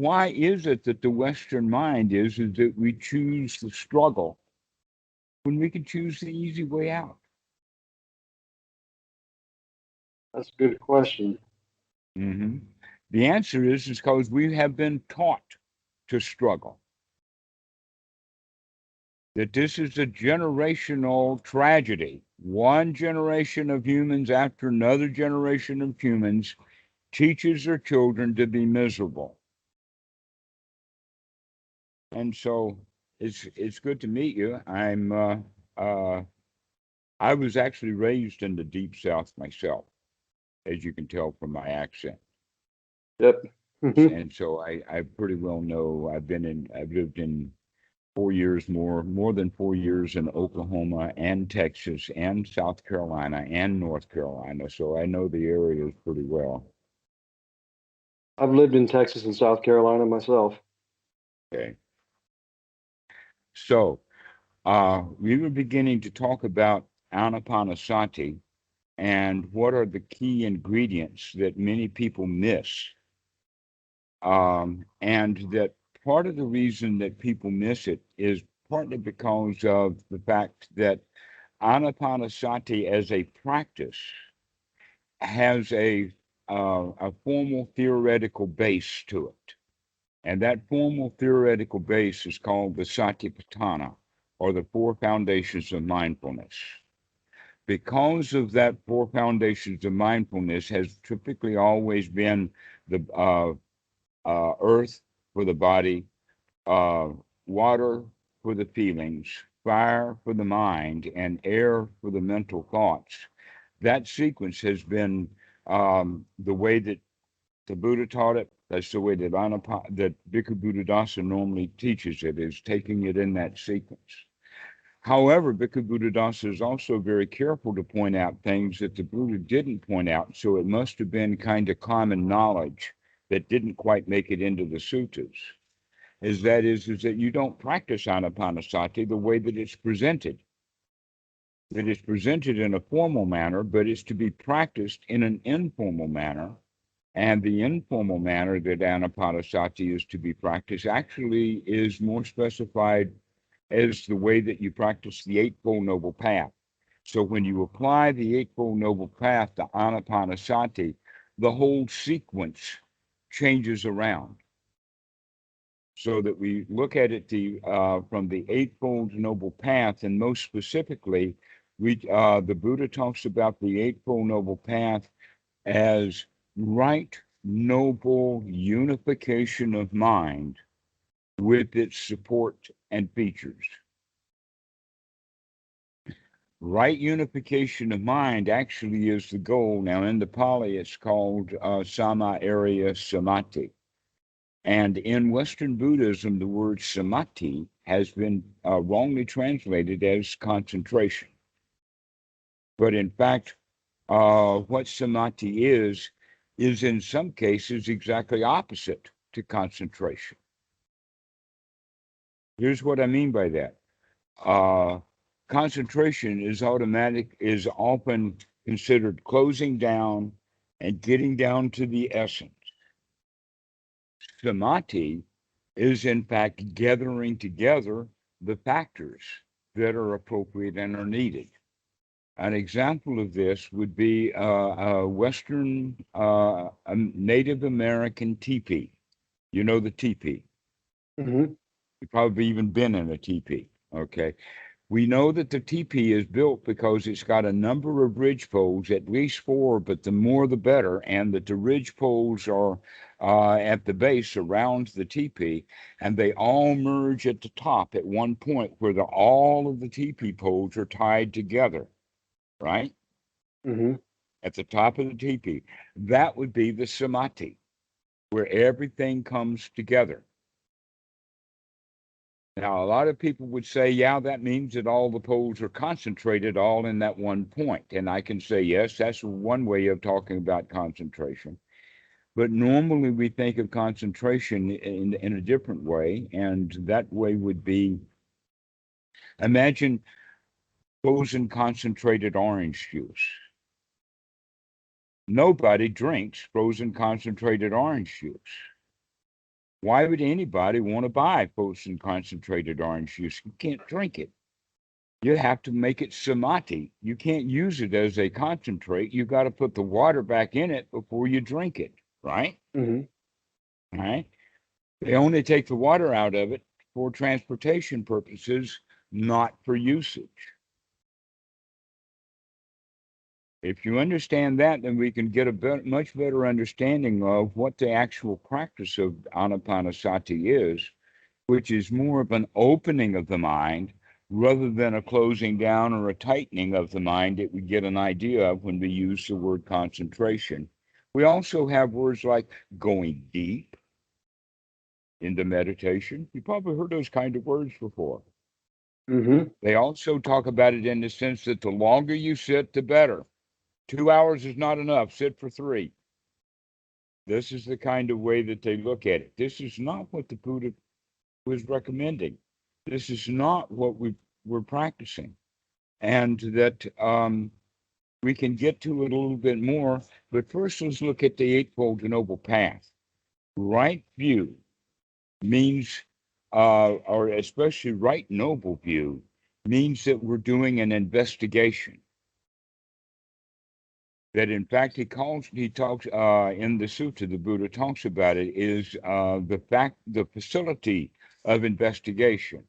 why is it that the Western mind is that we choose the struggle when we can choose the easy way out? That's a good question. Mm-hmm. The answer is because we have been taught to struggle. That this is a generational tragedy. One generation of humans after another generation of humans teaches their children to be miserable. And so it's good to meet you. I was actually raised in the deep South myself, as you can tell from my accent. Yep. And so I pretty well know. I've lived in 4 years, more than 4 years in Oklahoma and Texas and South Carolina and North Carolina. So I know the areas pretty well. I've lived in Texas and South Carolina myself. Okay. So we were beginning to talk about Anapanasati and what are the key ingredients that many people miss. And that part of the reason that people miss it is partly because of the fact that Anapanasati as a practice has a formal theoretical base to it. And that formal theoretical base is called the Satipatthana, or the four foundations of mindfulness. Because of that four foundations of mindfulness has typically always been the earth for the body, uh, water for the feelings, fire for the mind, and air for the mental thoughts. That sequence has been the way that the Buddha taught it. That's the way that that Bhikkhu Buddhadasa normally teaches it, is taking it in that sequence. However, Bhikkhu Buddhadasa is also very careful to point out things that the Buddha didn't point out, so it must have been kind of common knowledge that didn't quite make it into the suttas. Is that you don't practice Anapanasati the way that it's presented. That it's presented in a formal manner, but it's to be practiced in an informal manner. And the informal manner that Anapanasati is to be practiced actually is more specified as the way that you practice the Eightfold Noble Path. So when you apply the Eightfold Noble Path to Anapanasati, the whole sequence changes around. So that we look at it from the Eightfold Noble Path, and most specifically, the Buddha talks about the Eightfold Noble Path as right noble unification of mind with its support and features. Right unification of mind actually is the goal. Now, in the Pali, it's called Sama Arya Samadhi. And in Western Buddhism, the word samadhi has been wrongly translated as concentration. But in fact, what samadhi is in some cases exactly opposite to concentration. Here's what I mean by that. Concentration is often considered closing down and getting down to the essence. Samadhi is in fact gathering together the factors that are appropriate and are needed. An example of this would be a Western, a Native American teepee. You know the teepee. Mm-hmm. You've probably even been in a teepee. Okay. We know that the teepee is built because it's got a number of ridge poles, at least four, but the more the better, and that the ridge poles are at the base around the teepee, and they all merge at the top at one point where all of the teepee poles are tied together, right? Mm-hmm. At the top of the teepee. That would be the samadhi, where everything comes together. Now, a lot of people would say, yeah, that means that all the poles are concentrated all in that one point. And I can say, yes, that's one way of talking about concentration. But normally we think of concentration in a different way. And that way would be, imagine frozen concentrated orange juice. Nobody drinks frozen concentrated orange juice. Why would anybody want to buy potion concentrated orange juice? You can't drink it. You have to make it samadhi. You can't use it as a concentrate. You got to put the water back in it before you drink it, right? Mm-hmm. Right? They only take the water out of it for transportation purposes, not for usage. If you understand that, then we can get a much better understanding of what the actual practice of Anapanasati is, which is more of an opening of the mind rather than a closing down or a tightening of the mind that we get an idea of when we use the word concentration. We also have words like going deep into meditation. You probably heard those kind of words before. Mm-hmm. They also talk about it in the sense that the longer you sit, the better. 2 hours is not enough. Sit for 3. This is the kind of way that they look at it. This is not what the Buddha was recommending. This is not what we're practicing. And that we can get to it a little bit more. But first, let's look at the Eightfold Noble Path. Right view means, or especially right noble view, means that we're doing an investigation. That in fact he talks in the sutta, the Buddha talks about it, is the facility of investigation,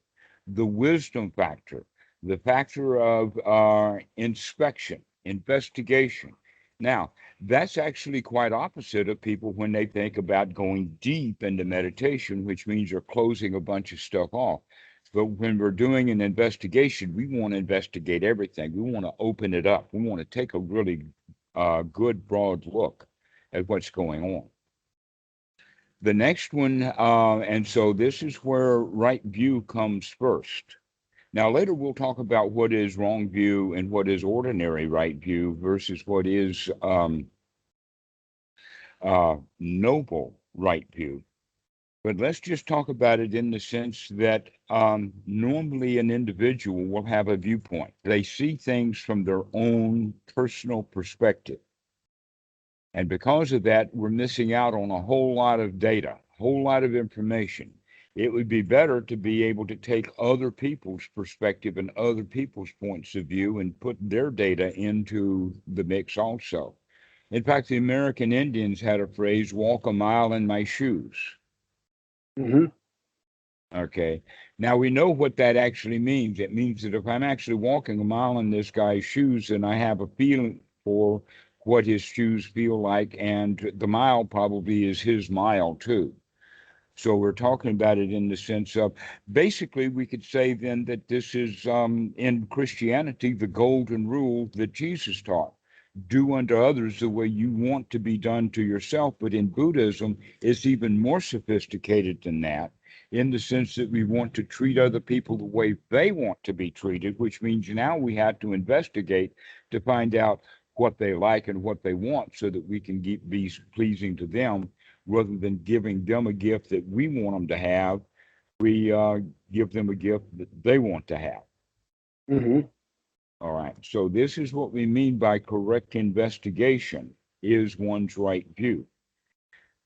the wisdom factor, the factor of inspection, investigation. Now, that's actually quite opposite of people when they think about going deep into meditation, which means they're closing a bunch of stuff off. But when we're doing an investigation, we want to investigate everything. We want to open it up. We want to take a really good broad look at what's going on. The next one, and so this is where right view comes first. Now, later we'll talk about what is wrong view and what is ordinary right view versus what is noble right view. But let's just talk about it in the sense that normally an individual will have a viewpoint. They see things from their own personal perspective. And because of that, we're missing out on a whole lot of data, a whole lot of information. It would be better to be able to take other people's perspective and other people's points of view and put their data into the mix also. In fact, the American Indians had a phrase, walk a mile in my shoes. Mm-hmm. Okay. Now we know what that actually means. It means that if I'm actually walking a mile in this guy's shoes, then I have a feeling for what his shoes feel like, and the mile probably is his mile too. So we're talking about it in the sense of basically we could say then that this is in Christianity the golden rule that Jesus taught. Do unto others the way you want to be done to yourself. But in Buddhism, it's even more sophisticated than that, in the sense that we want to treat other people the way they want to be treated, which means now we have to investigate to find out what they like and what they want so that we can be pleasing to them rather than giving them a gift that we want them to have. We give them a gift that they want to have. Mm-hmm. All right. So this is what we mean by correct investigation is one's right view.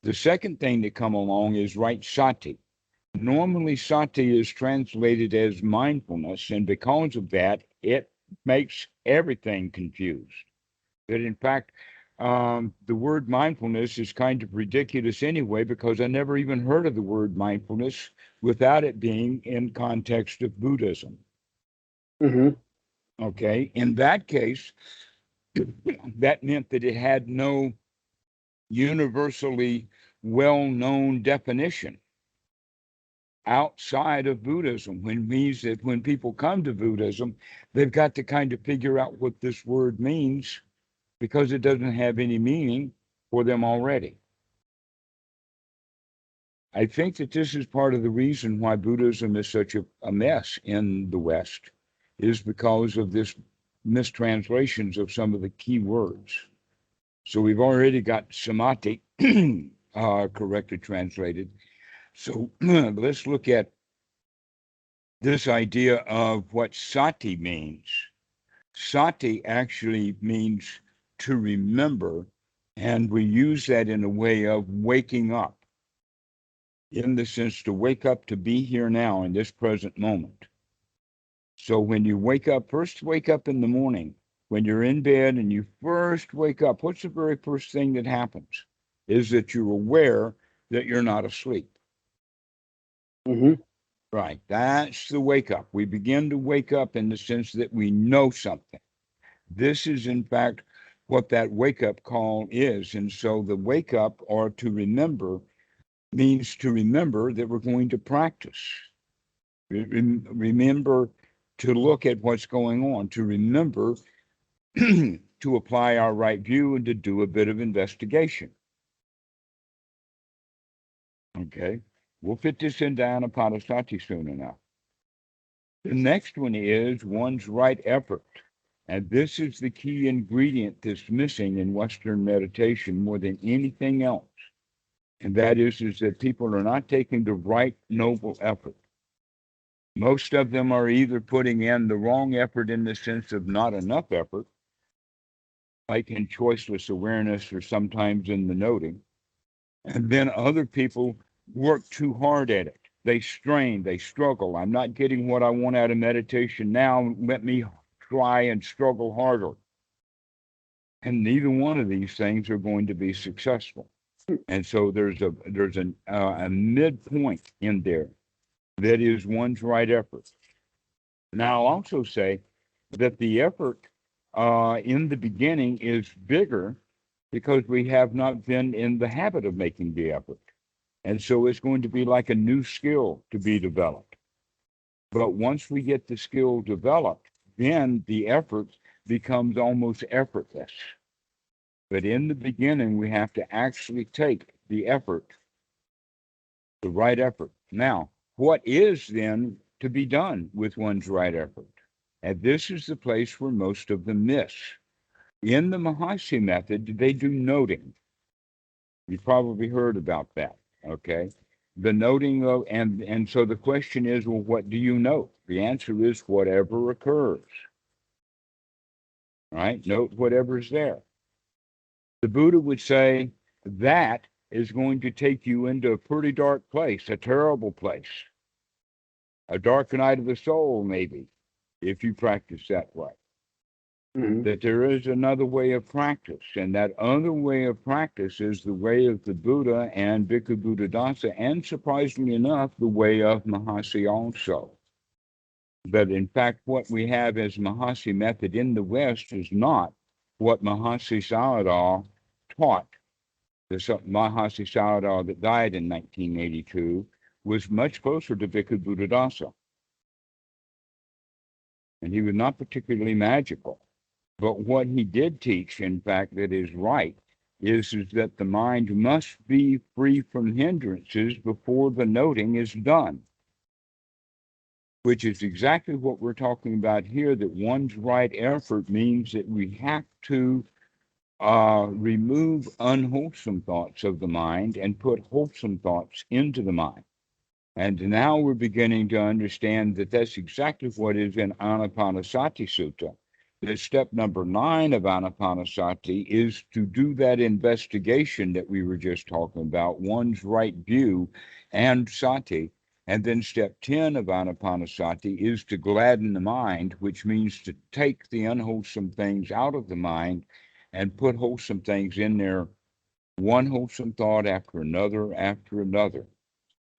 The second thing that come along is right sati. Normally sati is translated as mindfulness, and because of that, it makes everything confused. That in fact, the word mindfulness is kind of ridiculous anyway, because I never even heard of the word mindfulness without it being in context of Buddhism. Mm-hmm. Okay. In that case, that meant that it had no universally well-known definition outside of Buddhism, which means that when people come to Buddhism, they've got to kind of figure out what this word means because it doesn't have any meaning for them already. I think that this is part of the reason why Buddhism is such a mess in the West, is because of this mistranslations of some of the key words. So we've already got samadhi correctly translated. So let's look at this idea of what sati means. Sati actually means to remember, and we use that in a way of waking up. in the sense to wake up to be here now in this present moment. So when you wake up, first wake up in the morning, when you're in bed and you first wake up, what's the very first thing that happens? Is that you're aware that you're not asleep. Mm-hmm. Right. That's the wake up. We begin to wake up in the sense that we know something. This is, in fact, what that wake up call is. And so the wake up, or to remember, means to remember that we're going to practice. Remember to look at what's going on, to remember to apply our right view and to do a bit of investigation. Okay. We'll fit this into Anapanasati soon enough. The next one is one's right effort. And this is the key ingredient that's missing in Western meditation more than anything else. And that is that people are not taking the right noble effort. Most of them are either putting in the wrong effort in the sense of not enough effort, like in choiceless awareness or sometimes in the noting. And then other people work too hard at it. They strain, they struggle. I'm not getting what I want out of meditation now. Let me try and struggle harder. And neither one of these things are going to be successful. And so there's a midpoint in there that is one's right effort. Now, I'll also say that the effort in the beginning is bigger because we have not been in the habit of making the effort. And so it's going to be like a new skill to be developed. But once we get the skill developed, then the effort becomes almost effortless. But in the beginning, we have to actually take the effort, the right effort. Now, what is then to be done with one's right effort? And this is the place where most of them miss. In the Mahasi method, they do noting. You've probably heard about that, okay? The noting of, and so the question is, well, what do you note? The answer is whatever occurs, right? Note whatever's there. The Buddha would say that is going to take you into a pretty dark place, a terrible place, a dark night of the soul, maybe, if you practice that way. Mm-hmm. That there is another way of practice, and that other way of practice is the way of the Buddha and Bhikkhu Buddhadasa, and surprisingly enough, the way of Mahasi also. But in fact, what we have as Mahasi method in the West is not what Mahasi Sayadaw taught. The Mahasi Sayadaw that died in 1982 was much closer to Bhikkhu Buddhadasa. And he was not particularly magical. But what he did teach, in fact, that is right, is that the mind must be free from hindrances before the noting is done, which is exactly what we're talking about here, that one's right effort means that we have to remove unwholesome thoughts of the mind and put wholesome thoughts into the mind. And now we're beginning to understand that that's exactly what is in Anapanasati Sutta. That step number 9 of Anapanasati is to do that investigation that we were just talking about, one's right view and sati. And then step 10 of Anapanasati is to gladden the mind, which means to take the unwholesome things out of the mind and put wholesome things in there, one wholesome thought after another after another.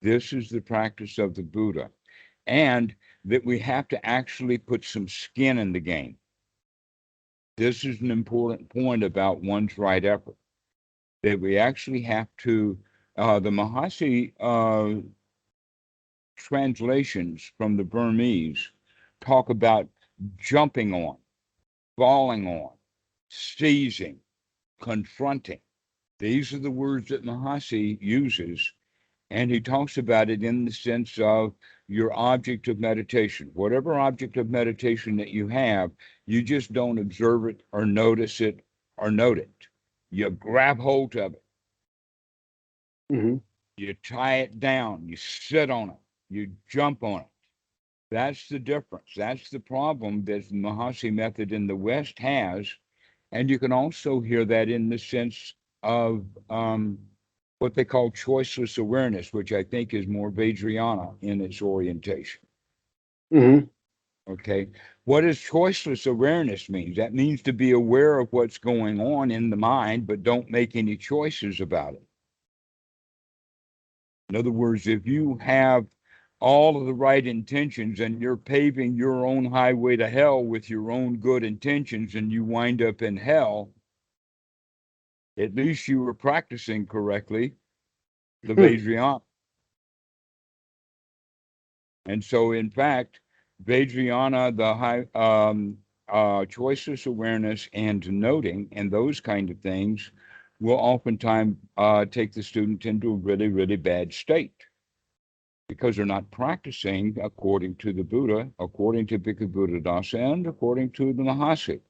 This is the practice of the Buddha. And that we have to actually put some skin in the game. This is an important point about one's right effort. That we actually have to, the Mahasi translations from the Burmese talk about jumping on, falling on, seizing, confronting. These are the words that Mahasi uses, and he talks about it in the sense of your object of meditation. Whatever object of meditation that you have, you just don't observe it or notice it or note it. You grab hold of it. Mm-hmm. You tie it down. You sit on it. You jump on it. That's the difference. That's the problem that the Mahasi method in the West has. And you can also hear that in the sense of what they call choiceless awareness, which I think is more Vajrayana in its orientation. Mm-hmm. Okay. What does choiceless awareness mean? That means to be aware of what's going on in the mind, but don't make any choices about it. In other words, if you have all of the right intentions and you're paving your own highway to hell with your own good intentions and you wind up in hell, at least you were practicing correctly the Vajrayana. And so, in fact, Vajrayana, the high choiceless awareness and noting and those kind of things will oftentimes take the student into a really, really bad state because they're not practicing according to the Buddha, according to Bhikkhu Buddhadasa, and according to the Mahasi,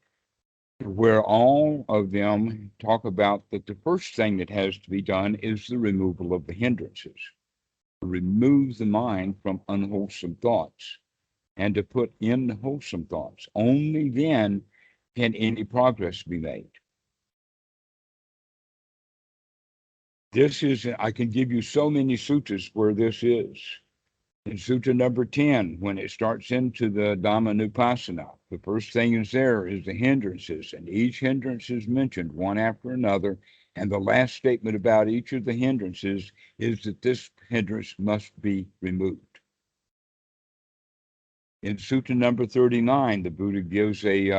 where all of them talk about that the first thing that has to be done is the removal of the hindrances, remove the mind from unwholesome thoughts, and to put in wholesome thoughts. Only then can any progress be made. This is, I can give you so many sutras where this is. In Sutra number 10, when it starts into the Dhammanupassana, the first thing is there is the hindrances, and each hindrance is mentioned one after another. And the last statement about each of the hindrances is that this hindrance must be removed. In Sutta number 39, the Buddha gives a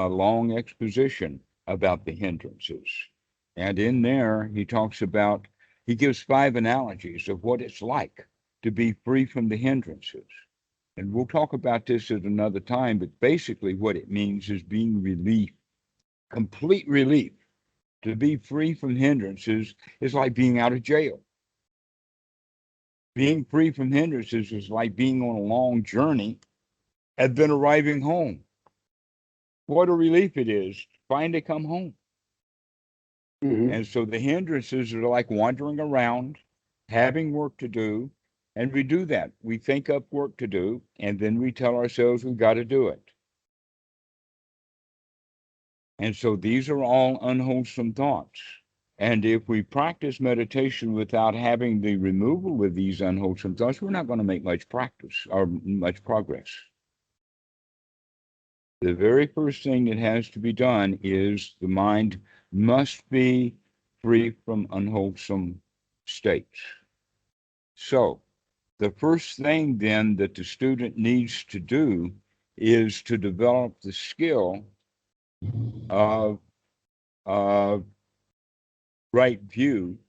long exposition about the hindrances. And in there, he talks about, he gives 5 analogies of what it's like to be free from the hindrances. And we'll talk about this at another time, but basically what it means is being relief, complete relief. To be free from hindrances is like being out of jail. Being free from hindrances is like being on a long journey and then arriving home. What a relief it is to finally come home. Mm-hmm. And so the hindrances are like wandering around, having work to do, and we do that. We think up work to do, and then we tell ourselves we've got to do it. And so these are all unwholesome thoughts. And if we practice meditation without having the removal of these unwholesome thoughts, we're not going to make much practice or much progress. The very first thing that has to be done is the mind must be free from unwholesome states. So, the first thing then that the student needs to do is to develop the skill of right view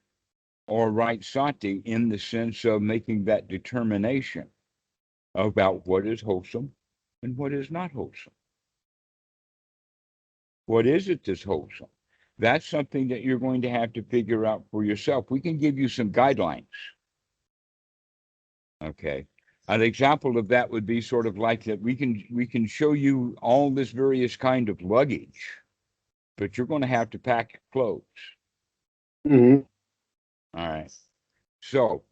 or right sati in the sense of making that determination about what is wholesome and what is not wholesome. What is it that's wholesome? That's something that you're going to have to figure out for yourself. We can give you some guidelines. Okay. An example of that would be sort of like that we can show you all this various kind of luggage, but you're going to have to pack your clothes. Mm-hmm. All right. So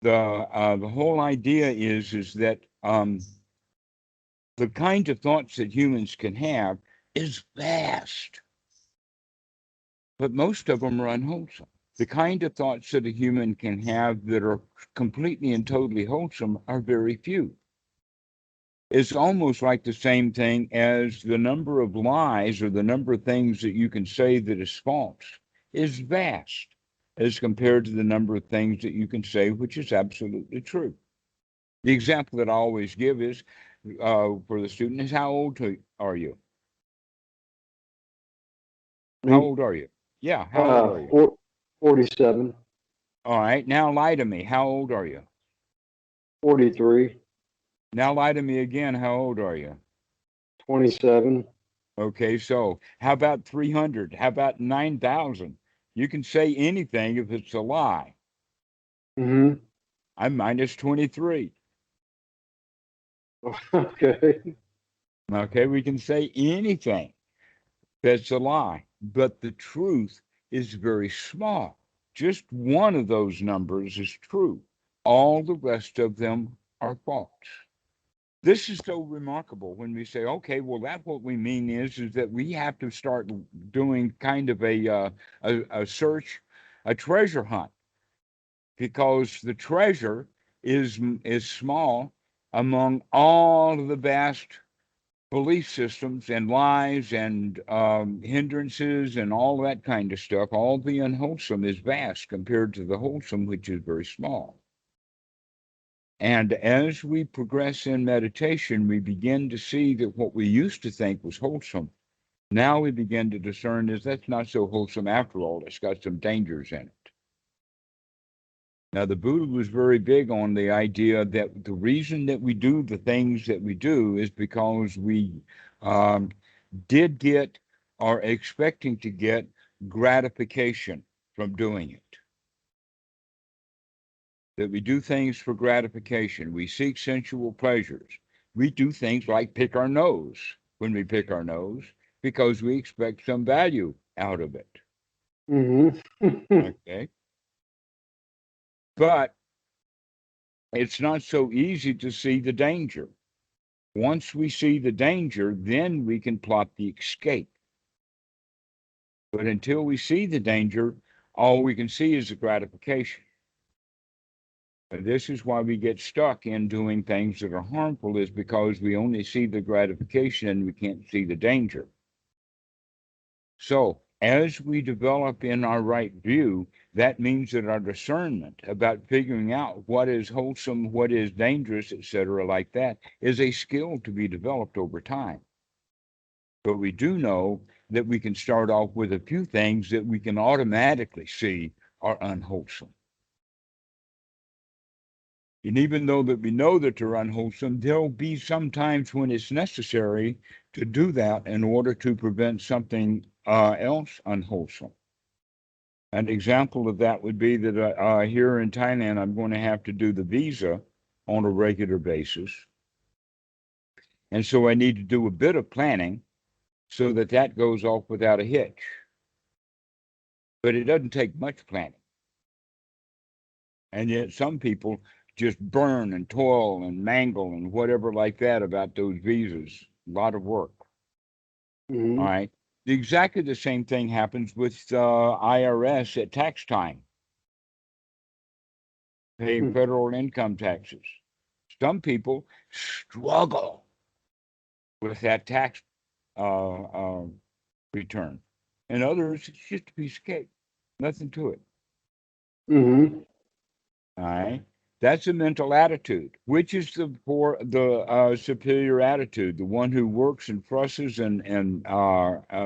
the whole idea is that the kind of thoughts that humans can have is vast, but most of them are unwholesome. The kind of thoughts that a human can have that are completely and totally wholesome are very few. It's almost like the same thing as the number of lies or the number of things that you can say that is false is vast as compared to the number of things that you can say which is absolutely true. The example that I always give is for the student is how old are you? How Me, old are you? Yeah, how old are you? 47, All right, now lie to me. How old are you? 43, Now lie to me again. How old are you? 27. Okay, so how about 300? How about 9,000? You can say anything if it's a lie. Mm-hmm. I'm minus 23. Okay. Okay, we can say anything that's a lie, but the truth is very small. Just one of those numbers is true. All the rest of them are false. This is so remarkable when we say, okay, well, that's what we mean is that we have to start doing kind of a search a treasure hunt, because the treasure is small among all of the vast belief systems and lies and hindrances and all that kind of stuff. All the unwholesome is vast compared to the wholesome, which is very small. And as we progress in meditation, we begin to see that what we used to think was wholesome, now we begin to discern is that's not so wholesome after all. It's got some dangers in it. Now, the Buddha was very big on the idea that the reason that we do the things that we do is because we um, did get or expecting to get gratification from doing it. That we do things for gratification. We seek sensual pleasures. We do things like pick our nose when we pick our nose because we expect some value out of it. Okay. But it's not so easy to see the danger. Once we see the danger, then we can plot the escape. But until we see the danger, all we can see is the gratification. And this is why we get stuck in doing things that are harmful, is because we only see the gratification and we can't see the danger. So as we develop in our right view, that means that our discernment about figuring out what is wholesome, what is dangerous, etc., like that, is a skill to be developed over time. But we do know that we can start off with a few things that we can automatically see are unwholesome. And even though that we know that they're unwholesome, there'll be some times when it's necessary to do that in order to prevent something else unwholesome. An example of that would be that here in Thailand, I'm going to have to do the visa on a regular basis. And so I need to do a bit of planning so that that goes off without a hitch. But it doesn't take much planning. And yet some people just burn and toil and mangle and whatever like that about those visas. A lot of work. Mm-hmm. All right. Exactly the same thing happens with IRS at tax time, paying federal income taxes. Some people struggle with that tax return, and others, it's just a piece of cake, nothing to it. Mm-hmm. All right. That's a mental attitude. Which is the superior attitude? The one who works and fusses and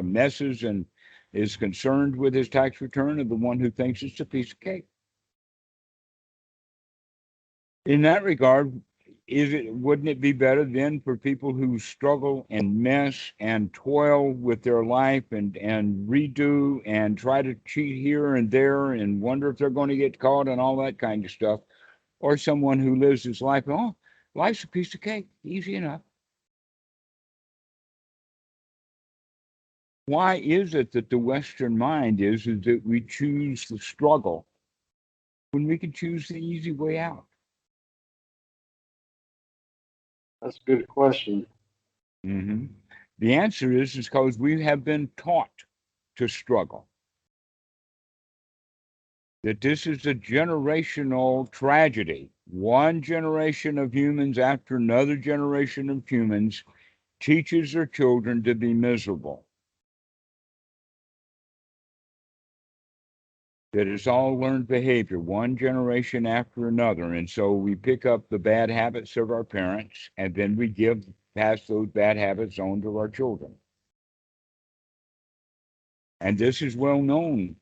messes and is concerned with his tax return, or the one who thinks it's a piece of cake? In that regard, wouldn't it be better then for people who struggle and mess and toil with their life and redo and try to cheat here and there and wonder if they're going to get caught and all that kind of stuff? Or someone who lives his life, oh, life's a piece of cake, easy enough. Why is it that the Western mind is that we choose the struggle when we can choose the easy way out? That's a good question. Mm-hmm. The answer is because we have been taught to struggle. That this is a generational tragedy. One generation of humans after another generation of humans teaches their children to be miserable. That it's all learned behavior, one generation after another. And so we pick up the bad habits of our parents, and then we pass those bad habits on to our children. And this is well known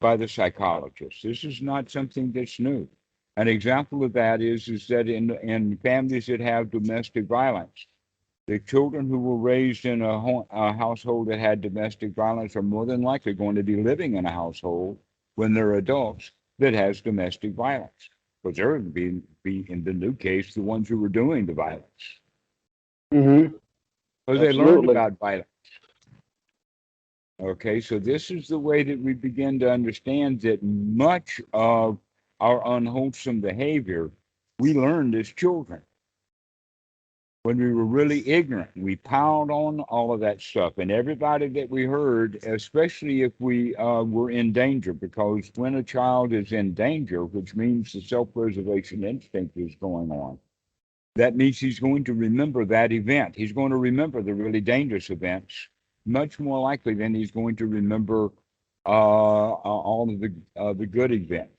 by the psychologists. This is not something that's new. An example of that is that in families that have domestic violence, the children who were raised in a household that had domestic violence are more than likely going to be living in a household when they're adults that has domestic violence, because they're going to be in the new case the ones who were doing the violence, Mm-hmm. because they learned about violence. Okay, so this is the way that we begin to understand that much of our unwholesome behavior we learned as children. when we were really ignorant. We piled on all of that stuff, and everybody that we heard, especially if we were in danger, because when a child is in danger, which means the self-preservation instinct is going on, that means he's going to remember that event. He's going to remember the really dangerous events much more likely than he's going to remember all of the good events.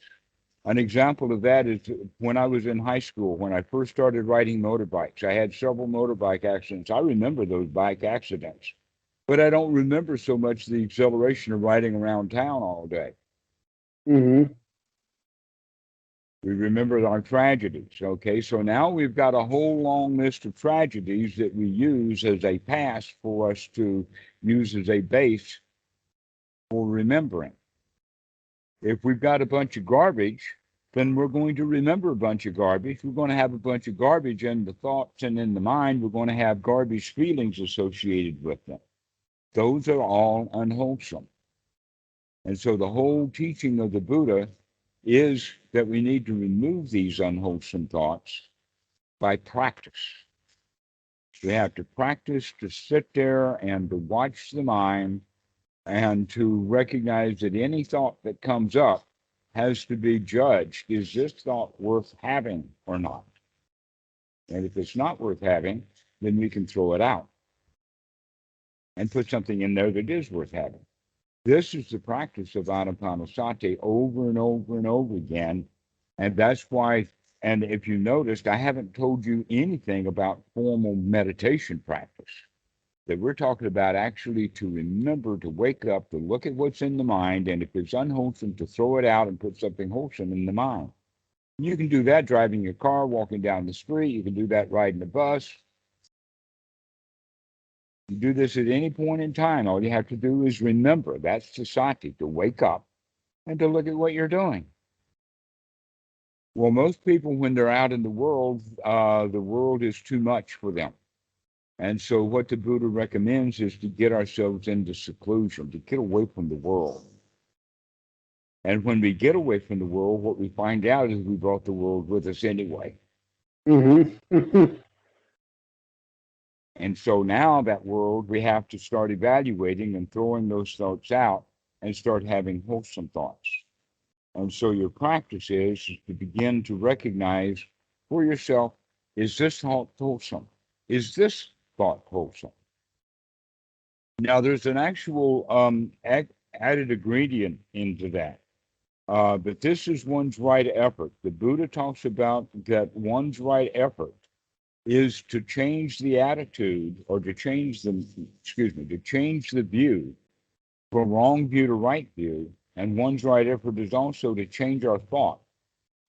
An example of that is when I was in high school, when I first started riding motorbikes. I had several motorbike accidents. I remember those bike accidents, but I don't remember so much the exhilaration of riding around town all day. Mm-hmm. We remember our tragedies. Okay, so now we've got a whole long list of tragedies that we use as a past for us to use as a base for remembering. If we've got a bunch of garbage, then we're going to remember a bunch of garbage. We're going to have a bunch of garbage in the thoughts and in the mind. We're going to have garbage feelings associated with them. Those are all unwholesome. And so the whole teaching of the Buddha is that we need to remove these unwholesome thoughts by practice. We have to practice to sit there and to watch the mind and to recognize that any thought that comes up has to be judged. Is this thought worth having or not? And if it's not worth having, then we can throw it out and put something in there that is worth having. This is the practice of Anapanasati over and over and over again. And that's why, and if you noticed, I haven't told you anything about formal meditation practice. That we're talking about actually to remember to wake up, to look at what's in the mind, and if it's unwholesome, to throw it out and put something wholesome in the mind. You can do that driving your car, walking down the street. You can do that riding a bus. You do this at any point in time. All you have to do is remember. That's the sati, to wake up and to look at what you're doing. Well, most people, when they're out in the world is too much for them. And so what the Buddha recommends is to get ourselves into seclusion, to get away from the world. And when we get away from the world, what we find out is we brought the world with us anyway. Mm-hmm. And so now that world, we have to start evaluating and throwing those thoughts out and start having wholesome thoughts. And so your practice is to begin to recognize for yourself, is this thought wholesome? Is this thought wholesome? Now, there's an actual added ingredient into that. But this is one's right effort. The Buddha talks about that one's right effort is to change the attitude or to change to change the view from wrong view to right view. And one's right effort is also to change our thought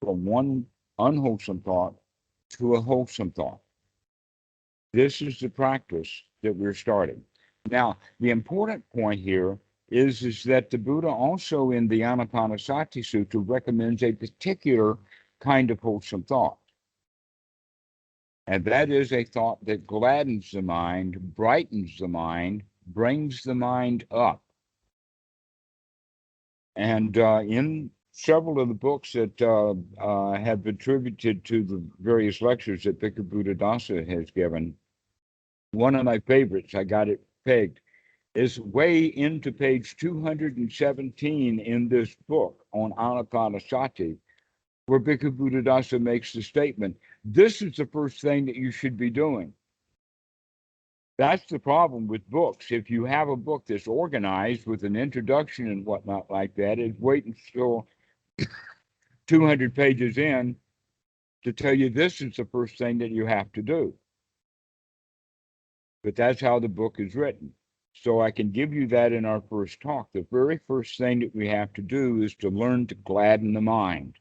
from one unwholesome thought to a wholesome thought. This is the practice that we're starting. Now, the important point here is that the Buddha also in the Anapanasati Sutta recommends a particular kind of wholesome thought. And that is a thought that gladdens the mind, brightens the mind, brings the mind up. And in several of the books that have been attributed to the various lectures that Bhikkhu Buddhadasa has given, one of my favorites, I got it pegged, is way into page 217 in this book on Anapanasati, where Bhikkhu Buddhadasa makes the statement, this is the first thing that you should be doing. That's the problem with books. If you have a book that's organized with an introduction and whatnot like that, it's wait until 200 pages in to tell you this is the first thing that you have to do. But that's how the book is written. So I can give you that in our first talk. The very first thing that we have to do is to learn to gladden the mind,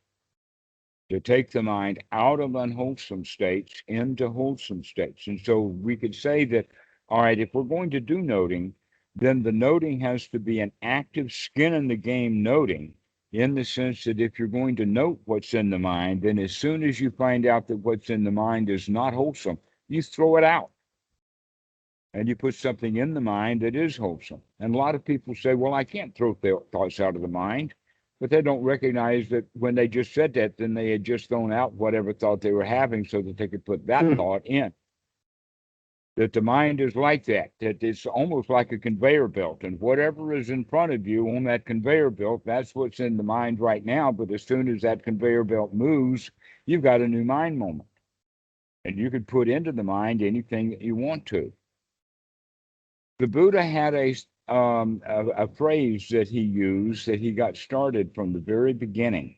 to take the mind out of unwholesome states into wholesome states. And so we could say that, all right, if we're going to do noting, then the noting has to be an active skin in the game noting, in the sense that if you're going to note what's in the mind, then as soon as you find out that what's in the mind is not wholesome, you throw it out. And you put something in the mind that is wholesome. And a lot of people say, well, I can't throw thoughts out of the mind. But they don't recognize that when they just said that, then they had just thrown out whatever thought they were having so that they could put that thought in. That the mind is like that it's almost like a conveyor belt, and whatever is in front of you on that conveyor belt, that's what's in the mind right now. But as soon as that conveyor belt moves, you've got a new mind moment, and you could put into the mind anything that you want to. The Buddha had a phrase that he used that he got started from the very beginning,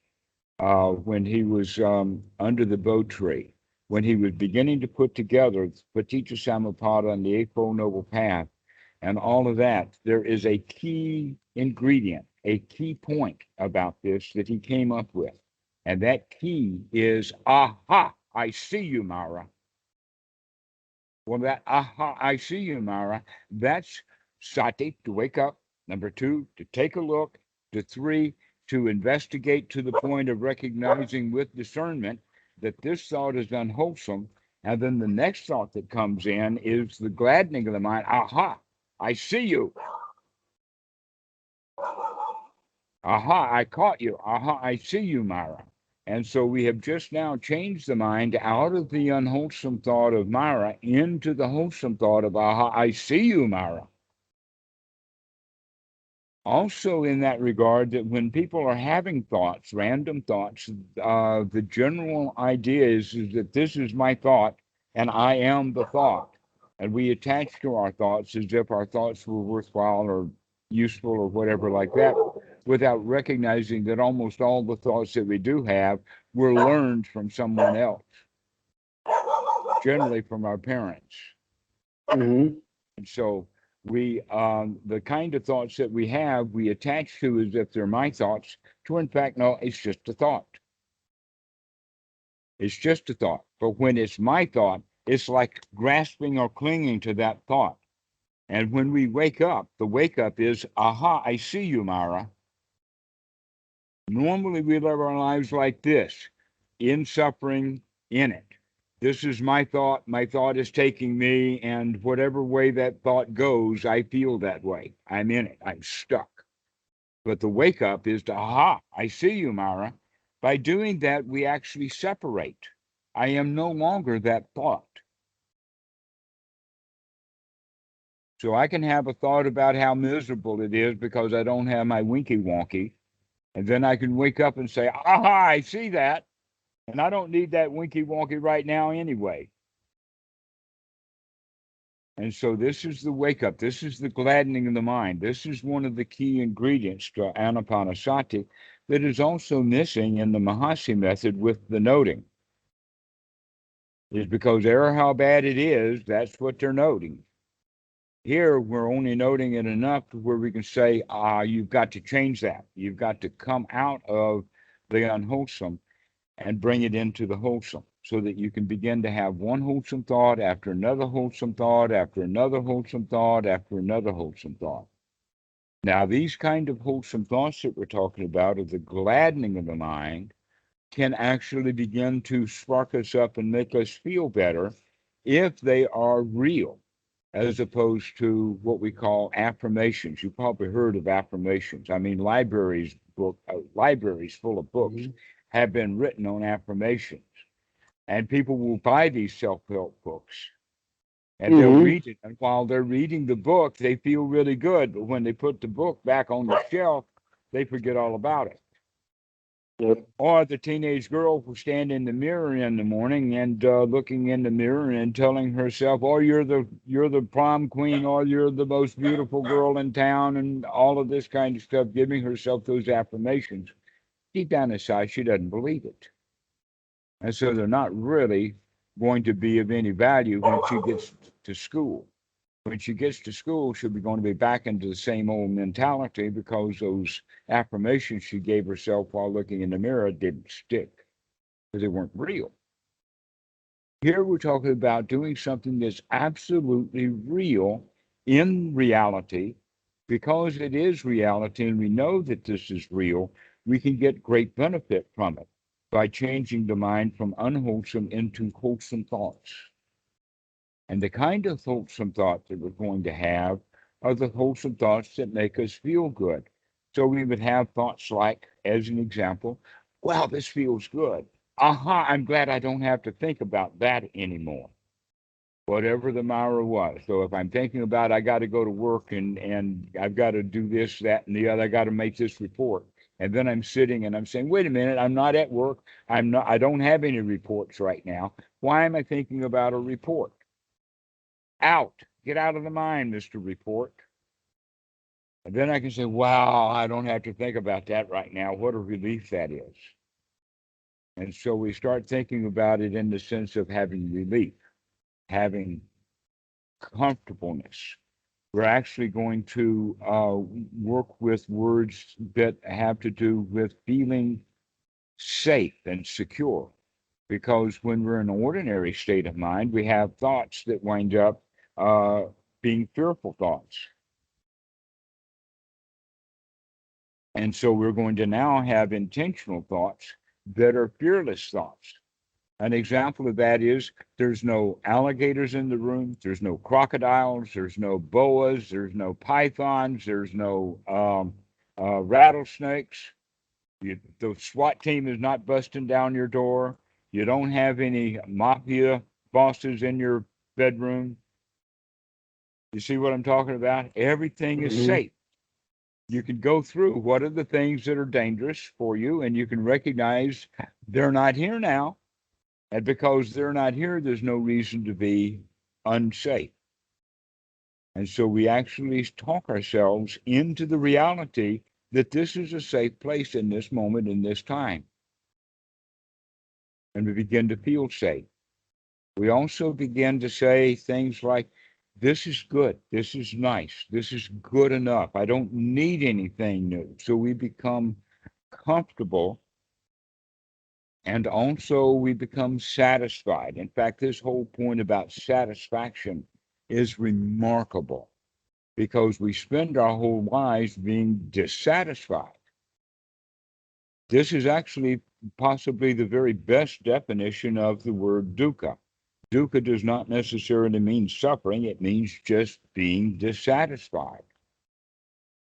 when he was under the Bo tree, when he was beginning to put together Paticca Samuppada and the Eightfold Noble Path and all of that. There is a key ingredient, a key point about this that he came up with. And that key is, aha, I see you, Mara. Well, that aha, I see you, Mara, that's sati, to wake up. Number two, to take a look. To three, to investigate to the point of recognizing with discernment that this thought is unwholesome. And then the next thought that comes in is the gladdening of the mind. Aha, I see you. Aha, I caught you. Aha, I see you, Mara. And so we have just now changed the mind out of the unwholesome thought of Mara into the wholesome thought of, aha, I see you, Mara. Also, in that regard, that when people are having thoughts, random thoughts, the general idea is that this is my thought and I am the thought. And we attach to our thoughts as if our thoughts were worthwhile or useful or whatever like that, without recognizing that almost all the thoughts that we do have were learned from someone else, generally from our parents. Mm-hmm. And so we, the kind of thoughts that we have, we attach to as if they're my thoughts, to in fact, no, it's just a thought. It's just a thought. But when it's my thought, it's like grasping or clinging to that thought. And when we wake up, the wake up is, aha, I see you, Mara. Normally we live our lives like this, in suffering, in it. This is my thought is taking me, and whatever way that thought goes, I feel that way. I'm in it, I'm stuck. But the wake up is to, aha, I see you, Mara. By doing that, we actually separate. I am no longer that thought. So I can have a thought about how miserable it is because I don't have my winky wonky. And then I can wake up and say, aha, I see that. And I don't need that winky wonky right now anyway. And so this is the wake up. This is the gladdening of the mind. This is one of the key ingredients to Anapanasati that is also missing in the Mahasi method with the noting. Is because error how bad it is, that's what they're noting. Here, we're only noting it enough to where we can say, you've got to change that. You've got to come out of the unwholesome and bring it into the wholesome, so that you can begin to have one wholesome thought after another wholesome thought, after another wholesome thought, after another wholesome thought. Now, these kind of wholesome thoughts that we're talking about of the gladdening of the mind can actually begin to spark us up and make us feel better if they are real, as opposed to what we call affirmations. You probably heard of affirmations. I mean, libraries full of books Mm-hmm. have been written on affirmations, and people will buy these self-help books and they'll Mm-hmm. read it. And while they're reading the book, they feel really good. But when they put the book back on the shelf, they forget all about it. Yep. Or the teenage girl will stand in the mirror in the morning and looking in the mirror and telling herself, "Oh, you're the prom queen, or you're the most beautiful girl in town," and all of this kind of stuff, giving herself those affirmations. Deep down inside, she doesn't believe it, and so they're not really going to be of any value when she gets to school. When she gets to school, she'll be going to be back into the same old mentality because those affirmations she gave herself while looking in the mirror didn't stick because they weren't real. Here we're talking about doing something that's absolutely real in reality. Because it is reality and we know that this is real, we can get great benefit from it by changing the mind from unwholesome into wholesome thoughts. And the kind of wholesome thoughts that we're going to have are the wholesome thoughts that make us feel good. So we would have thoughts like, as an example, wow, this feels good. Aha, I'm glad I don't have to think about that anymore. whatever the Myra was. So if I'm thinking about I got to go to work and I've got to do this, that, and the other, I got to make this report. And then I'm sitting and I'm saying, wait a minute, I'm not at work. I don't have any reports right now. Why am I thinking about a report? Out. Get out of the mind, Mr. Report. And then I can say, wow, I don't have to think about that right now. What a relief that is. And so we start thinking about it in the sense of having relief, having comfortableness. We're actually going to work with words that have to do with feeling safe and secure. Because when we're in an ordinary state of mind, we have thoughts that wind up being fearful thoughts. And so we're going to now have intentional thoughts that are fearless thoughts. An example of that is there's no alligators in the room, there's no crocodiles, there's no boas, there's no pythons, there's no rattlesnakes. The SWAT team is not busting down your door. You don't have any mafia bosses in your bedroom. You see what I'm talking about? Everything is Mm-hmm. safe. You can go through what are the things that are dangerous for you, and you can recognize they're not here now. And because they're not here, there's no reason to be unsafe. And so we actually talk ourselves into the reality that this is a safe place in this moment, in this time. And we begin to feel safe. We also begin to say things like, this is good. This is nice. This is good enough. I don't need anything new. So we become comfortable and also we become satisfied. In fact, this whole point about satisfaction is remarkable because we spend our whole lives being dissatisfied. This is actually possibly the very best definition of the word dukkha. Dukkha does not necessarily mean suffering, it means just being dissatisfied.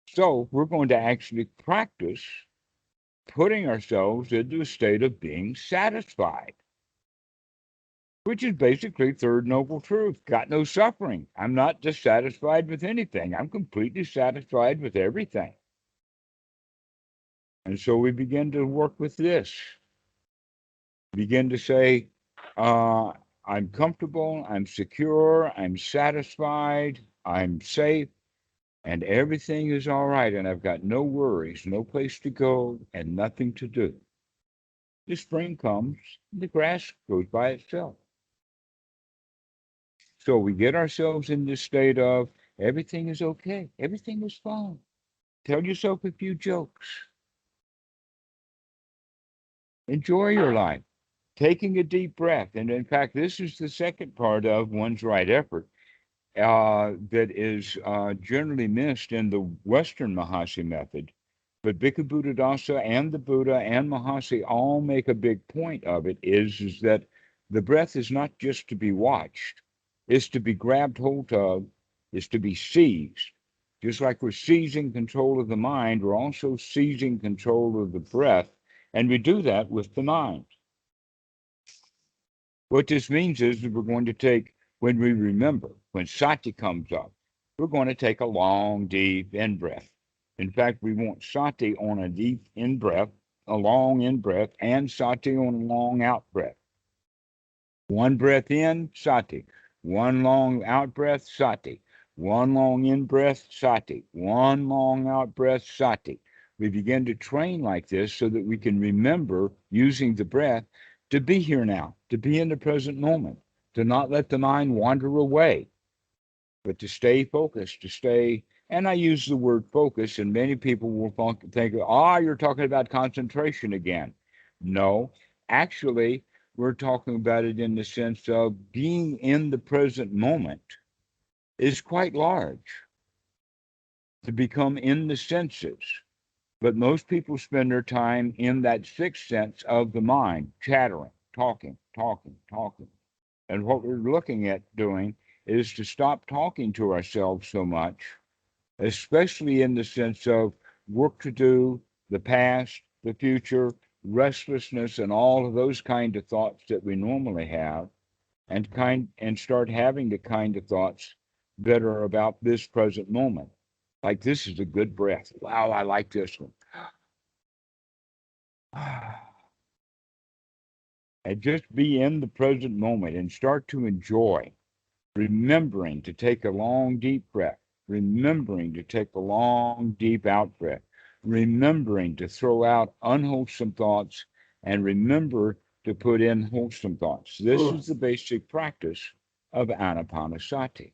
So we're going to actually practice putting ourselves into a state of being satisfied, which is basically third noble truth. Got no suffering. I'm not dissatisfied with anything. I'm completely satisfied with everything. And so we begin to work with this. Begin to say, I'm comfortable, I'm secure, I'm satisfied, I'm safe, and everything is all right. And I've got no worries, no place to go, and nothing to do. The spring comes, the grass goes by itself. So we get ourselves in this state of everything is okay, everything is fine. Tell yourself a few jokes. Enjoy your life. Taking a deep breath. And in fact, this is the second part of one's right effort that is generally missed in the Western Mahasi method. But Bhikkhu Buddhadasa and the Buddha and Mahasi all make a big point of it is that the breath is not just to be watched, it's to be grabbed hold of, it's to be seized. Just like we're seizing control of the mind, we're also seizing control of the breath, and we do that with the mind. What this means is that we're going to take, when we remember, when sati comes up, we're going to take a long, deep in breath. In fact, we want sati on a deep in breath, a long in breath, and sati on a long out breath. One breath in, sati. One long out breath, sati. One long in breath, sati. One long out breath, sati. We begin to train like this so that we can remember using the breath to be here now, to be in the present moment, to not let the mind wander away, but to stay focused, to stay. And I use the word focus, and many people will think, you're talking about concentration again. No, actually, we're talking about it in the sense of being in the present moment is quite large to become in the senses. But most people spend their time in that sixth sense of the mind, chattering, talking, talking, talking. And what we're looking at doing is to stop talking to ourselves so much, especially in the sense of work to do, the past, the future, restlessness, and all of those kind of thoughts that we normally have, and start having the kind of thoughts that are about this present moment. Like, this is a good breath. Wow, I like this one. And just be in the present moment and start to enjoy, remembering to take a long, deep breath, remembering to take a long, deep out breath, remembering to throw out unwholesome thoughts, and remember to put in wholesome thoughts. This is the basic practice of Anapanasati.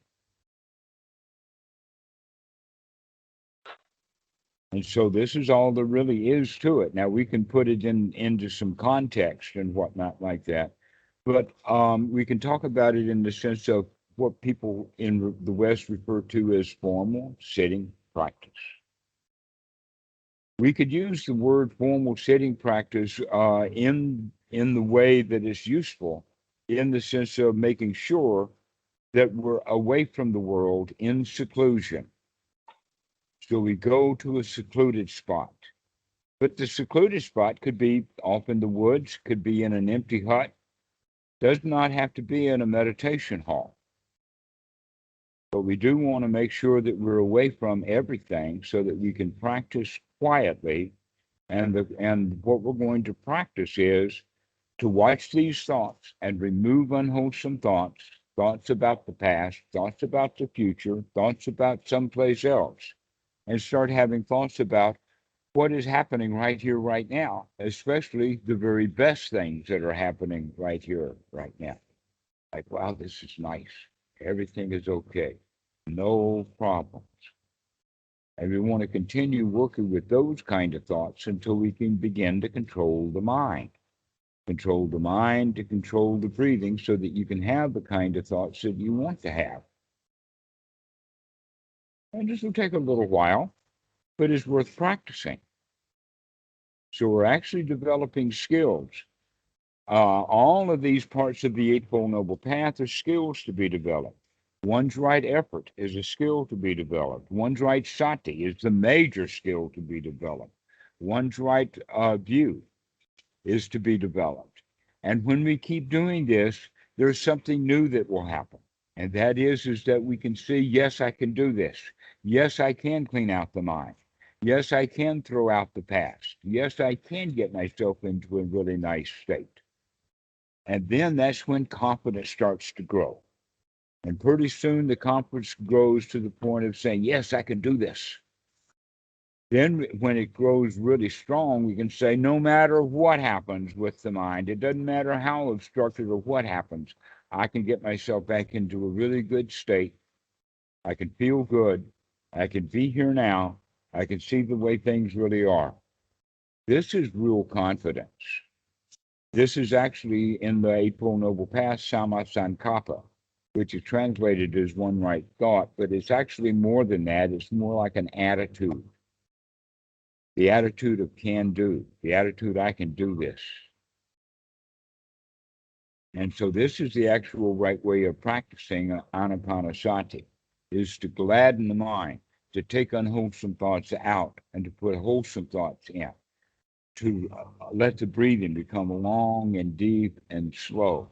And so this is all there really is to it. Now we can put it into some context and whatnot like that, but we can talk about it in the sense of what people in the West refer to as formal sitting practice. We could use the word formal sitting practice in the way that is useful, in the sense of making sure that we're away from the world in seclusion. So we go to a secluded spot. But the secluded spot could be off in the woods, could be in an empty hut, does not have to be in a meditation hall. But we do want to make sure that we're away from everything so that we can practice quietly. And what we're going to practice is to watch these thoughts and remove unwholesome thoughts, thoughts about the past, thoughts about the future, thoughts about someplace else, and start having thoughts about what is happening right here, right now, especially the very best things that are happening right here, right now. Like, wow, this is nice. Everything is okay. No problems. And we want to continue working with those kind of thoughts until we can begin to control the mind. Control the mind to control the breathing so that you can have the kind of thoughts that you want to have. And this will take a little while, but it's worth practicing. So we're actually developing skills. All of these parts of the Eightfold Noble Path are skills to be developed. One's right effort is a skill to be developed. One's right sati is the major skill to be developed. One's right view is to be developed. And when we keep doing this, there's something new that will happen. And that is that we can see, yes, I can do this. Yes, I can clean out the mind. Yes, I can throw out the past. Yes, I can get myself into a really nice state. And then that's when confidence starts to grow. And pretty soon the confidence grows to the point of saying, yes, I can do this. Then when it grows really strong, we can say, no matter what happens with the mind, it doesn't matter how obstructed or what happens, I can get myself back into a really good state. I can feel good. I can be here now. I can see the way things really are. This is real confidence. This is actually in the Eightfold Noble Path, Samma Sankappa, which is translated as one right thought, but it's actually more than that. It's more like an attitude. The attitude of can do, the attitude I can do this. And so this is the actual right way of practicing Anapanasati, is to gladden the mind, to take unwholesome thoughts out and to put wholesome thoughts in, to let the breathing become long and deep and slow.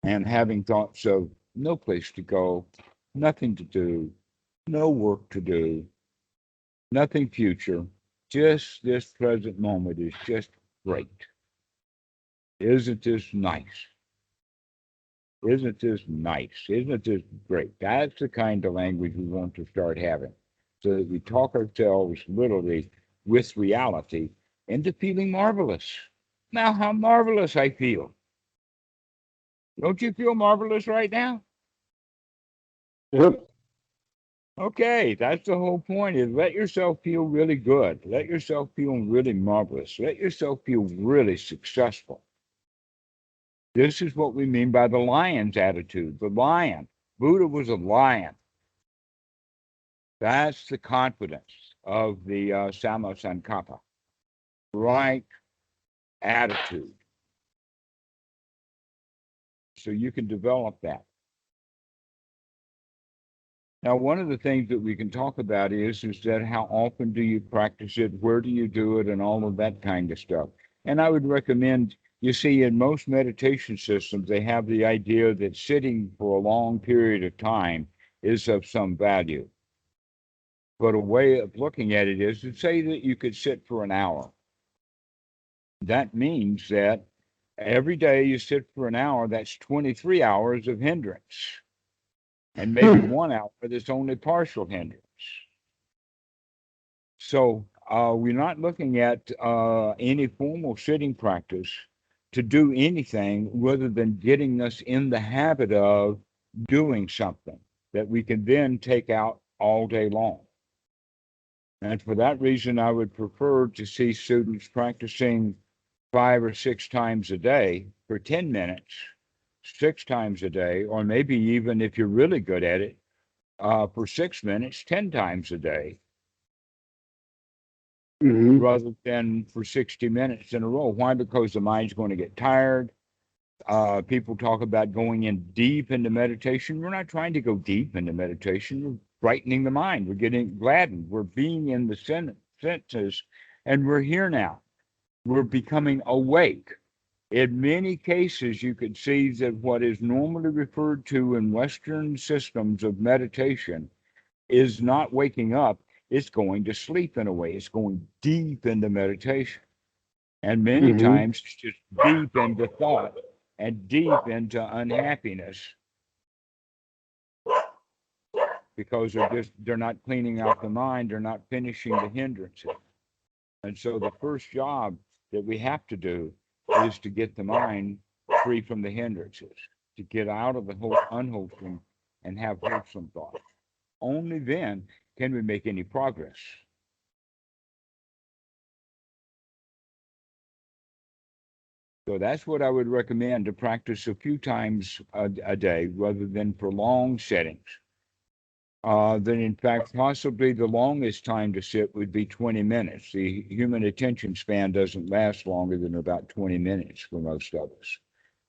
And having thoughts of no place to go, nothing to do, no work to do, nothing future, just this present moment is just great. Isn't this nice? Isn't this nice? Isn't this great? That's the kind of language we want to start having so that we talk ourselves literally with reality into feeling marvelous. Now, how marvelous I feel. Don't you feel marvelous right now? Yep. Okay, that's the whole point is let yourself feel really good. Let yourself feel really marvelous. Let yourself feel really successful. This is what we mean by the lion's attitude. The lion. Buddha was a lion. That's the confidence of the Samma Sankappa. Right attitude. So you can develop that. Now, one of the things that we can talk about is that how often do you practice it? Where do you do it? And all of that kind of stuff. And I would recommend You see, in most meditation systems, they have the idea that sitting for a long period of time is of some value. But a way of looking at it is to say that you could sit for an hour. That means that every day you sit for an hour, that's 23 hours of hindrance, and maybe 1 hour that's only partial hindrance. So we're not looking at any formal sitting practice to do anything rather than getting us in the habit of doing something that we can then take out all day long. And for that reason, I would prefer to see students practicing 5 or 6 times a day for 10 minutes, 6 times a day, or maybe even if you're really good at it, for 6 minutes, 10 times a day, Mm-hmm. rather than for 60 minutes in a row. Why? Because the mind's going to get tired. People talk about going in deep into meditation. We're not trying to go deep into meditation. We're brightening the mind. We're getting gladdened. We're being in the senses, and we're here now. We're becoming awake. In many cases, you could see that what is normally referred to in Western systems of meditation is not waking up, it's going to sleep in a way. It's going deep into meditation. And many Mm-hmm. times it's just deep into thought and deep into unhappiness because they're not cleaning out the mind, they're not finishing the hindrances. And so the first job that we have to do is to get the mind free from the hindrances, to get out of the whole unwholesome and have wholesome thought. Only then can we make any progress. So that's what I would recommend, to practice a few times a day rather than for long settings. Then, in fact, possibly the longest time to sit would be 20 minutes. The human attention span doesn't last longer than about 20 minutes for most of us.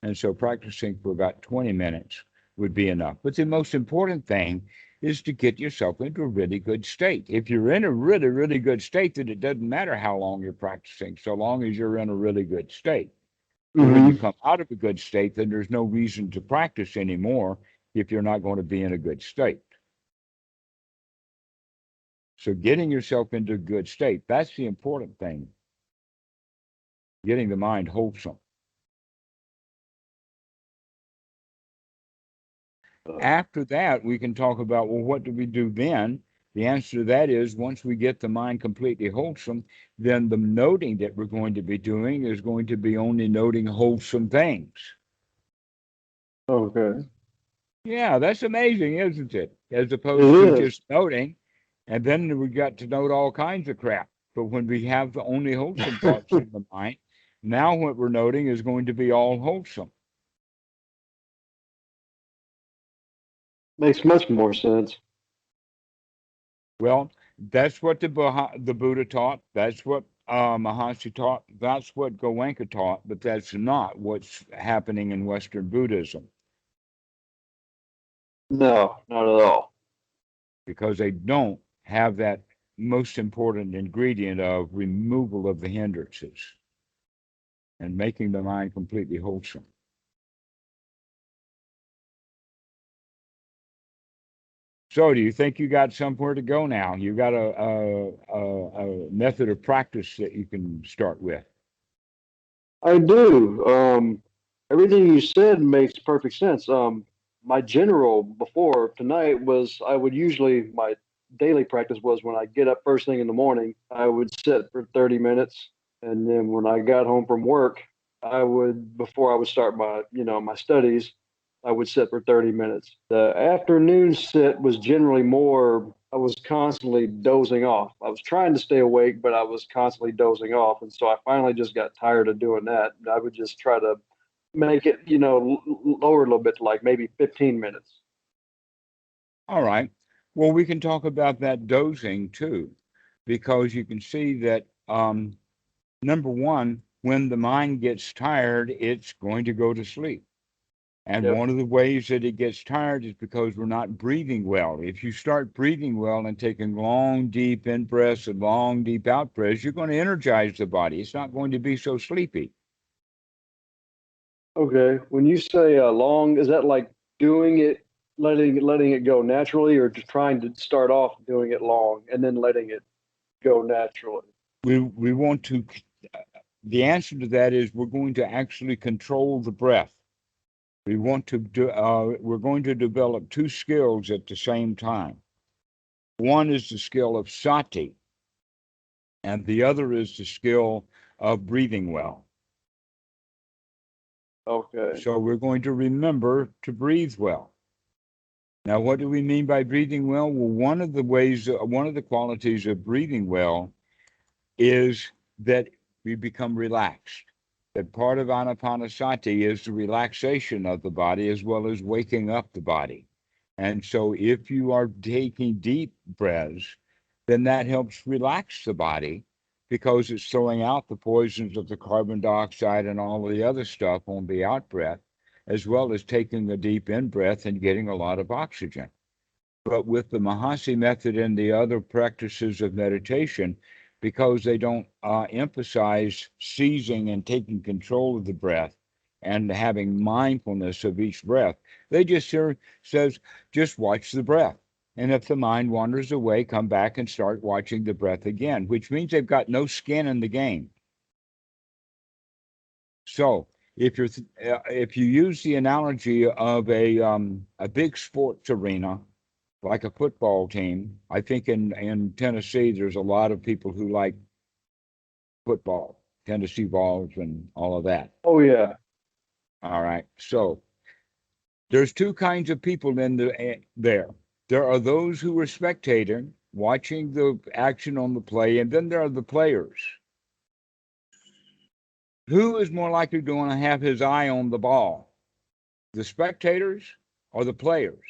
And so practicing for about 20 minutes would be enough. But the most important thing is to get yourself into a really good state. If you're in a really, really good state, then it doesn't matter how long you're practicing, so long as you're in a really good state. But when you Mm-hmm. come out of a good state, then there's no reason to practice anymore if you're not going to be in a good state. So getting yourself into a good state, that's the important thing. Getting the mind wholesome. After that, we can talk about, well, what do we do then? The answer to that is, once we get the mind completely wholesome, then the noting that we're going to be doing is going to be only noting wholesome things. Okay. Yeah, that's amazing, isn't it? As It opposed to is. just noting, and then we got to note all kinds of crap. But when we have the only wholesome thoughts in the mind, now what we're noting is going to be all wholesome. Makes much more sense. Well, that's what the Buddha taught. That's what Mahasi taught. That's what Goenka taught. But that's not what's happening in Western Buddhism, No, not at all. because they don't have that most important ingredient of removal of the hindrances and making the mind completely wholesome. So, do you think you got somewhere to go now? You got a method of practice that you can start with? I do. Everything you said makes perfect sense. My general before tonight was I would usually my daily practice was when I get up first thing in the morning, I would sit for 30 minutes, and then when I got home from work, I would before I would start my studies, I would sit for 30 minutes. The afternoon sit was generally more, I was constantly dozing off. I was trying to stay awake, but I was constantly dozing off. And so I finally just got tired of doing that. I would just try to make it, lower a little bit to like maybe 15 minutes. All right. Well, we can talk about that dozing too, because you can see that number one, when the mind gets tired, it's going to go to sleep. And Yep. one of the ways that it gets tired is because we're not breathing well. If you start breathing well and taking long, deep in breaths and long, deep out breaths, you're going to energize the body. It's not going to be so sleepy. Okay. When you say long, is that like doing it, letting it go naturally, or just trying to start off doing it long and then letting it go naturally? We want to. The answer to that is we're going to actually control the breath. We want to do. We're going to develop two skills at the same time. One is the skill of sati, and the other is the skill of breathing well. Okay. So we're going to remember to breathe well. Now, what do we mean by breathing well? Well, one of the qualities of breathing well is that we become relaxed. That part of Anapanasati is the relaxation of the body as well as waking up the body. And so if you are taking deep breaths, then that helps relax the body because it's throwing out the poisons of the carbon dioxide and all of the other stuff on the out breath, as well as taking a deep in breath and getting a lot of oxygen. But with the Mahasi method and the other practices of meditation, because they don't emphasize seizing and taking control of the breath and having mindfulness of each breath, they just says, just watch the breath. And if the mind wanders away, come back and start watching the breath again, which means they've got no skin in the game. So if you use the analogy of a big sports arena like a football team. I think in Tennessee, there's a lot of people who like football, Tennessee Vols, and all of that. Oh yeah. All right. So there's two kinds of people in there. There are those who are spectating, watching the action on the play, and then there are the players. Who is more likely going to have his eye on the ball? The spectators or the players?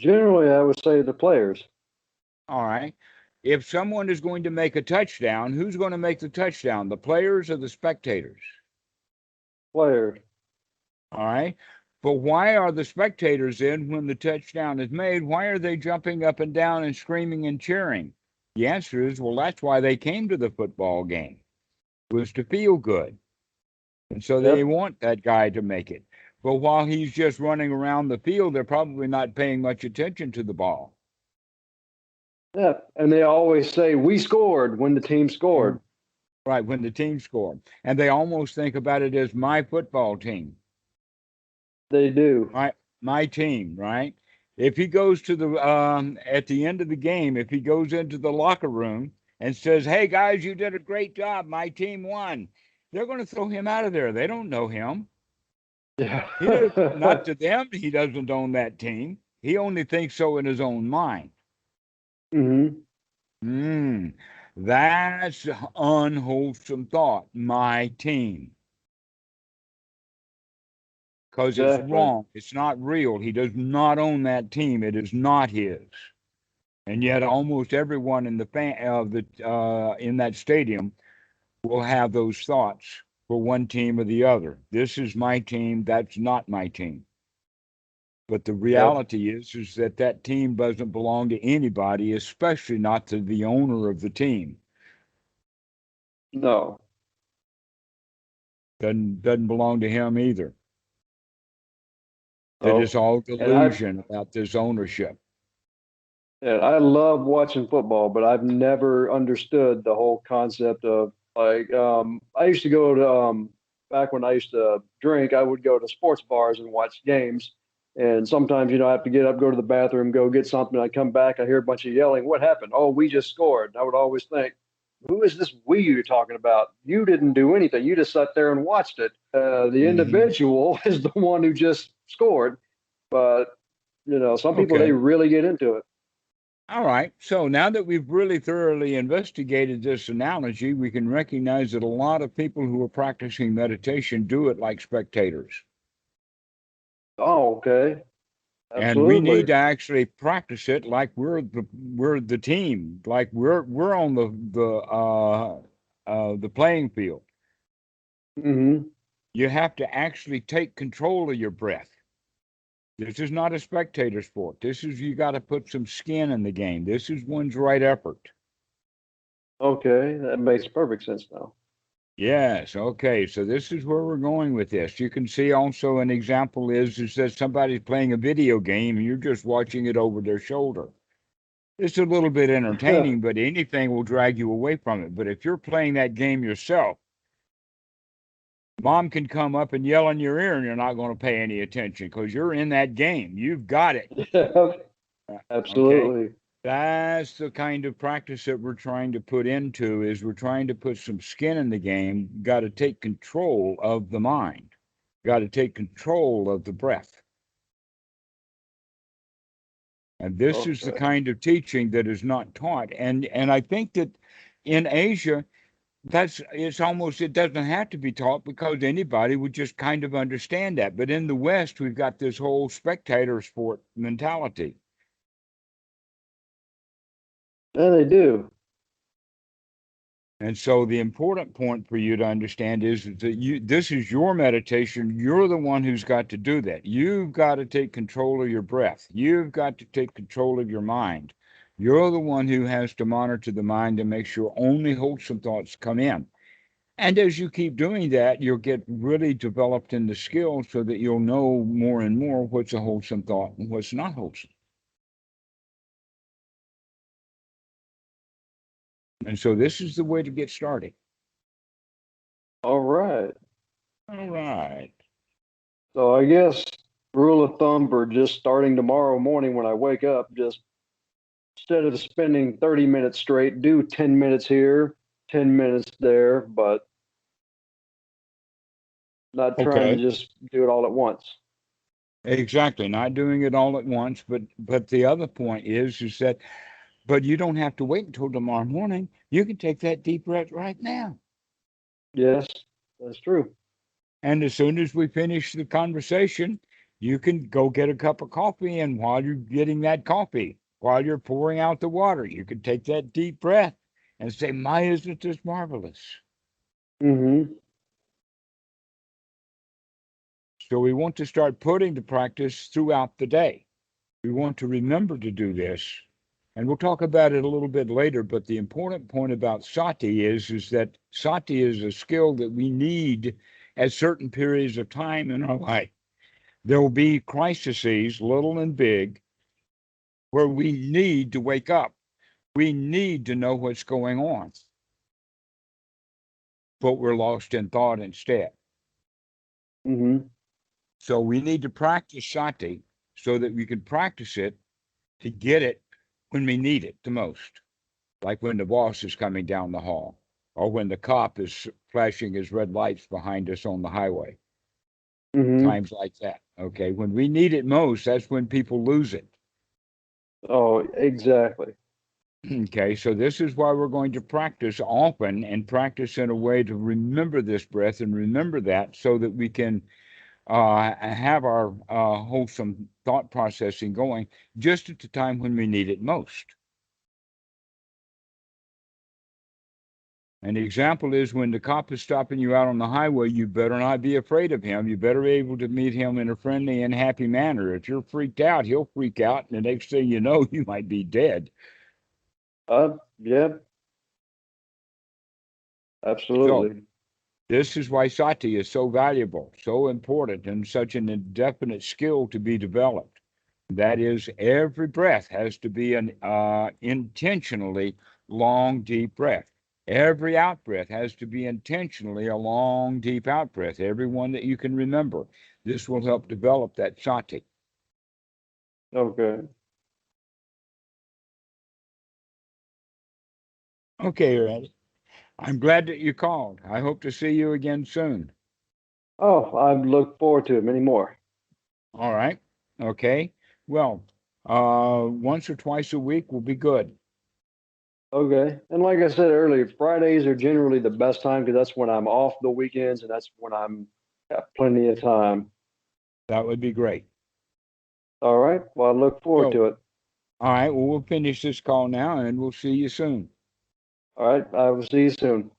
Generally, I would say the players. All right. If someone is going to make a touchdown, who's going to make the touchdown? The players or the spectators? Players. All right. But why are the spectators in when the touchdown is made? Why are they jumping up and down and screaming and cheering? The answer is, well, that's why they came to the football game, was to feel good. And so they Yep. want that guy to make it. But while he's just running around the field, they're probably not paying much attention to the ball. Yeah. And they always say we scored when the team scored. Right, when the team scored. And they almost think about it as my football team, They do. my team, right? If he goes to the at the end of the game, if he goes into the locker room and says, "Hey guys, you did a great job. My team won," they're going to throw him out of there. They don't know him. Yeah. He does not to them. He doesn't own that team. He only thinks so in his own mind. hmm Mm, that's unwholesome thought. My team. Because it's Exactly. wrong. It's not real. He does not own that team. It is not his. And yet, almost everyone in the in that stadium will have those thoughts for one team or the other. This is my team. That's not my team. But the Yep. reality is that that team doesn't belong to anybody, especially not to the owner of the team. No. Doesn't belong to him either. That is Oh. all And I delusion about this ownership. and I love watching football, but I've never understood the whole concept of like I used to go to back when I used to drink, I would go to sports bars and watch games. And sometimes, I have to get up, go to the bathroom, go get something. I come back, I hear a bunch of yelling. What happened? Oh, we just scored. I would always think, who is this we you're talking about? You didn't do anything. You just sat there and watched it. The Mm-hmm. individual is the one who just scored. But, some people, they Okay. really get into it. All right. So now that we've really thoroughly investigated this analogy, we can recognize that a lot of people who are practicing meditation do it like spectators. Oh, okay. And we need Absolutely. to actually practice it like we're the team, like we're on the playing field. hmm You have to actually take control of your breath. This is not a spectator sport. This is you got to put some skin in the game. This is one's right effort. Okay. That makes perfect sense now. Yes. Okay. So this is where we're going with this. You can see also an example is that somebody's playing a video game and you're just watching it over their shoulder. It's a little bit entertaining, but anything will drag you away from it. But if you're playing that game yourself, mom can come up and yell in your ear and you're not going to pay any attention because you're in that game. You've got it. Okay. Absolutely. That's the kind of practice that we're trying to put into is we're trying to put some skin in the game. Got to take control of the mind. Got to take control of the breath. And this is the Okay. kind of teaching that is not taught. And I think that in Asia, it doesn't have to be taught because anybody would just kind of understand that. But in the West, we've got this whole spectator sport mentality. Yeah, they do. And so the important point for you to understand is that this is your meditation. You're the one who's got to do that. You've got to take control of your breath. You've got to take control of your mind. You're the one who has to monitor the mind and make sure only wholesome thoughts come in. And as you keep doing that, you'll get really developed in the skill so that you'll know more and more what's a wholesome thought and what's not wholesome. And so this is the way to get started. All right. All right. So I guess rule of thumb for just starting tomorrow morning when I wake up, just instead of spending 30 minutes straight, do 10 minutes here, 10 minutes there, but not trying to Okay. just do it all at once. Exactly. Not doing it all at once, but the other point is that but you don't have to wait until tomorrow morning. You can take that deep breath right now. Yes, that's true. And as soon as we finish the conversation, you can go get a cup of coffee. And while you're getting that coffee, while you're pouring out the water, you can take that deep breath and say, My, isn't this marvelous? Mm-hmm. So we want to start putting the practice throughout the day. We want to remember to do this. And we'll talk about it a little bit later, but the important point about sati is that sati is a skill that we need at certain periods of time in our life. There will be crises, little and big, where we need to wake up. We need to know what's going on, but we're lost in thought instead. Mm-hmm. So we need to practice sati so that we can practice it to get it when we need it the most, like when the boss is coming down the hall or when the cop is flashing his red lights behind us on the highway, Mm-hmm. times like that. Okay. When we need it most, that's when people lose it. Oh, exactly. Okay. So this is why we're going to practice often and practice in a way to remember this breath and remember that so that we can have our wholesome thought processing going just at the time when we need it most. An example is when the cop is stopping you out on the highway, you better not be afraid of him. You better be able to meet him in a friendly and happy manner. If you're freaked out, he'll freak out, and the next thing you know, you might be dead. Yeah, So, absolutely. this is why sati is so valuable, so important, and such an indefinite skill to be developed. That is, every breath has to be an intentionally long, deep breath. Every out breath has to be intentionally a long, deep out breath. Every one that you can remember. This will help develop that sati. Okay. Okay, Randy. I'm glad that you called. I hope to see you again soon. Oh, I look forward to it many more. All right. Okay. Well, once or twice a week will be good. Okay. And like I said earlier, Fridays are generally the best time because that's when I'm off the weekends and that's when I'm got plenty of time. That would be great. All right. Well, I look forward So, to it. all right. Well, we'll finish this call now and we'll see you soon. All right. I will see you soon.